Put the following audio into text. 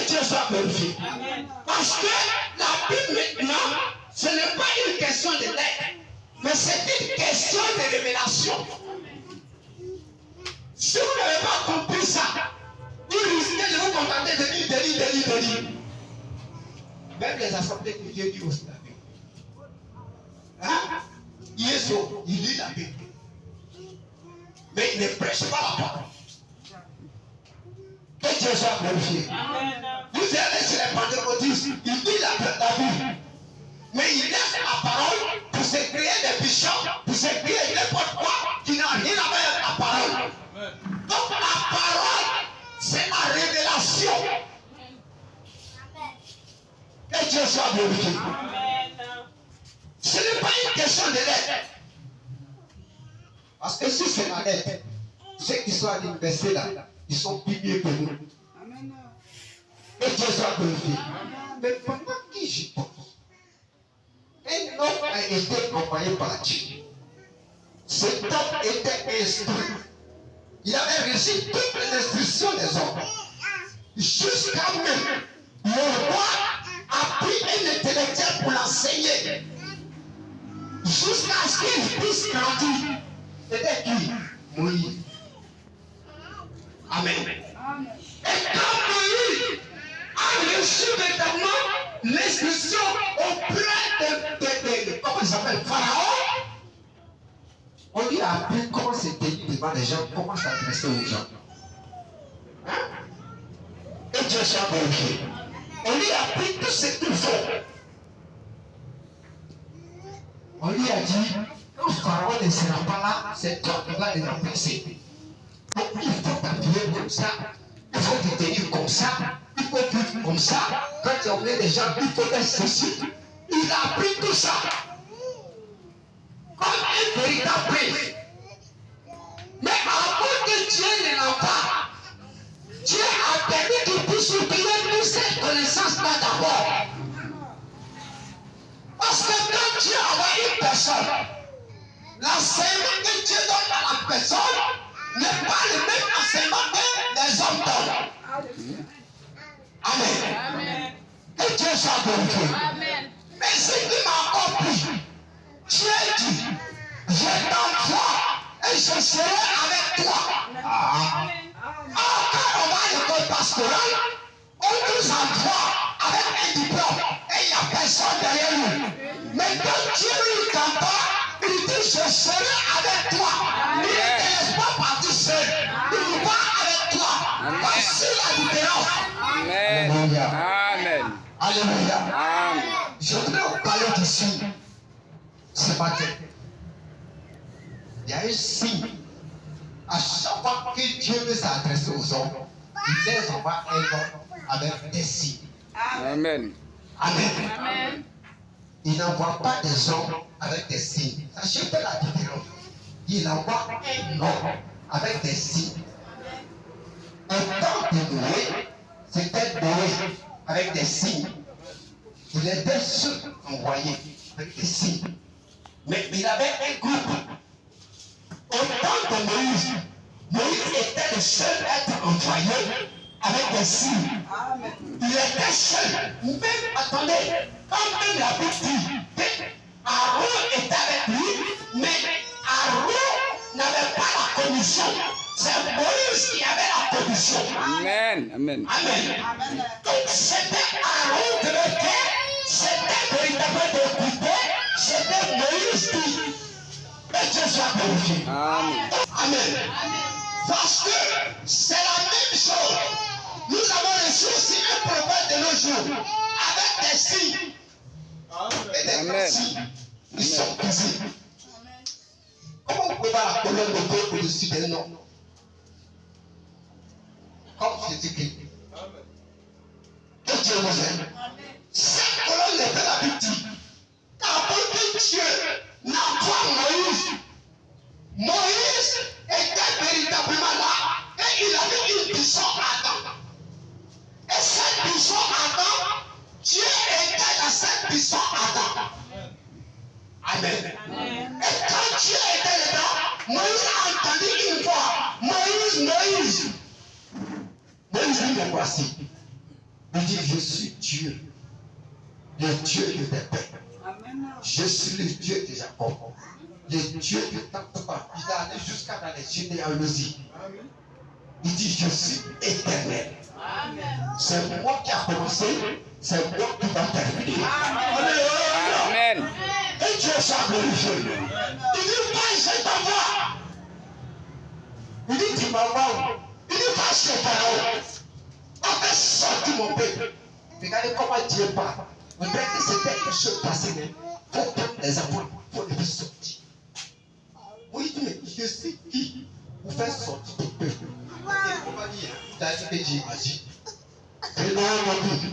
Que Dieu soit glorifié. Parce que la Bible maintenant, ce n'est pas une question de lettres, mais c'est une question de révélation. Si vous n'avez pas compris ça, vous risquez de vous contenter de lire. Même les assemblées que Dieu dit aussi la Bible. Hein? Yesu, il lit la Bible. Mais il ne prêche pas la parole. Que Dieu soit glorifié. Vous allez chez les pentecôtistes, il lit la Bible. Mais il laisse la parole pour se créer des bishops, pour se créer n'importe quoi qui n'a rien à voir avec la parole. Donc la parole, c'est la révélation. Que Dieu soit glorifié. Ce n'est pas une question de lettres. Parce que si c'est la lettre, ceux qui sont à l'université là, ils sont plus mieux que nous. Que Dieu soit glorifié. Mais pendant qui j'y pense, un homme a été envoyé par Dieu. Cet homme était instruit. Il avait reçu toutes les instructions des hommes. Jusqu'à même, le roi a pris un intellectuel pour l'enseigner. Jusqu'à ce qu'il puisse grandir. C'était qui? Moïse. Amen. Et quand Moïse a reçu véritablement l'instruction auprès de comment il s'appelle, Pharaon, on lui a appris comment se tenir devant les gens, comment s'adresser aux gens. Hein? Et Dieu soit glorifié. On lui a appris tout ce qu'il faut. On lui a dit, quand Pharaon ne sera pas là, c'est toi qui vas les remplacer. Donc il faut t'appuyer comme ça, il faut te tenir comme ça, il faut vivre comme ça. Quand tu emmènes des gens, il faut faire ceci. Il a appris tout ça. Comme un véritable prince. Mais avant que Dieu ne l'envoie, Dieu a permis qu'il puisse oublier toutes ces connaissances-là d'abord. Parce que quand Dieu envoie une personne, l'enseignement que Dieu donne à la personne n'est pas le même enseignement que les hommes donnent. Amen. Que Dieu soit glorifié. Mais ce qui m'a encore plu, Dieu dit, je t'envoie et je serai avec toi. Quand on va à l'école pastorale, on nous envoie avec un diplôme et il n'y a personne derrière nous. Mais quand Dieu lui t'envoie, il dit, je serai avec toi. Il ne te laisse pas partir seul. Il va avec toi. Voici la différence. Amen. Alléluia. Amen. Alléluia. Amen. Je voudrais vous parler d'ici ce matin. Il y a un signe. À chaque fois que Dieu veut s'adresser aux hommes, il les envoie un homme avec des signes. Amen. Amen. Il n'envoie pas des hommes avec des signes. Sachez que la différence. Il envoie un homme avec des signes. Au temps de Noé, c'était Noé avec des signes. Il était seul envoyé avec des signes. Mais il avait un groupe. Au temps de Moïse, Moïse était le seul être envoyé avec des signes. Il était seul. Même, attendez, quand même la Bible dit Aaron était avec lui, mais Aaron n'avait pas la commission. C'est Moïse qui avait la commission. Amen. Amen. Amen. Donc c'était Aaron de le faire, c'était véritablement d'écouter, c'était Moïse qui. Et Dieu soit glorifié. Amen. Amen. Parce que c'est la même chose. Nous avons reçu aussi un prophète de nos jours avec des signes. Et des Amen. signes. Ils sont visibles. Comment vous pouvez voir la colonne de Dieu au-dessus des noms? Comme Jésus-Christ. Que Dieu nous aime. Cette colonne n'est pas la Bible. Avant que Dieu n'envoie Moïse, Moïse était véritablement là et il avait une vision Adam. Et cette vision Adam, Dieu était dans cette vision Adam. Amen. Et quand Dieu était dedans, Moïse a entendu une voix. Moïse, Moïse. Moïse dit, me voici. Il dit, je suis Dieu, le Dieu de tes pères. Je suis le Dieu de Jacob, le Dieu de ta papa. Il est allé jusqu'à dans les généalogies. Il dit, je suis éternel. C'est moi qui a commencé, c'est moi qui va terminer. Amen. Et Dieu soit glorifié. Il dit, pas je t'envoie. Il dit, tu m'envoies. Il dit, pas je t'envoie. On fait sortir mon peuple. Regardez comment Dieu parle. On dirait que c'est quelque chose passé, mais il faut prendre les apôtres, il faut les faire sortir. Oui, mais je sais qui vous fait sortir ton peuple. Et comment dire, tu as dit que j'imagine. Et là, on a dit,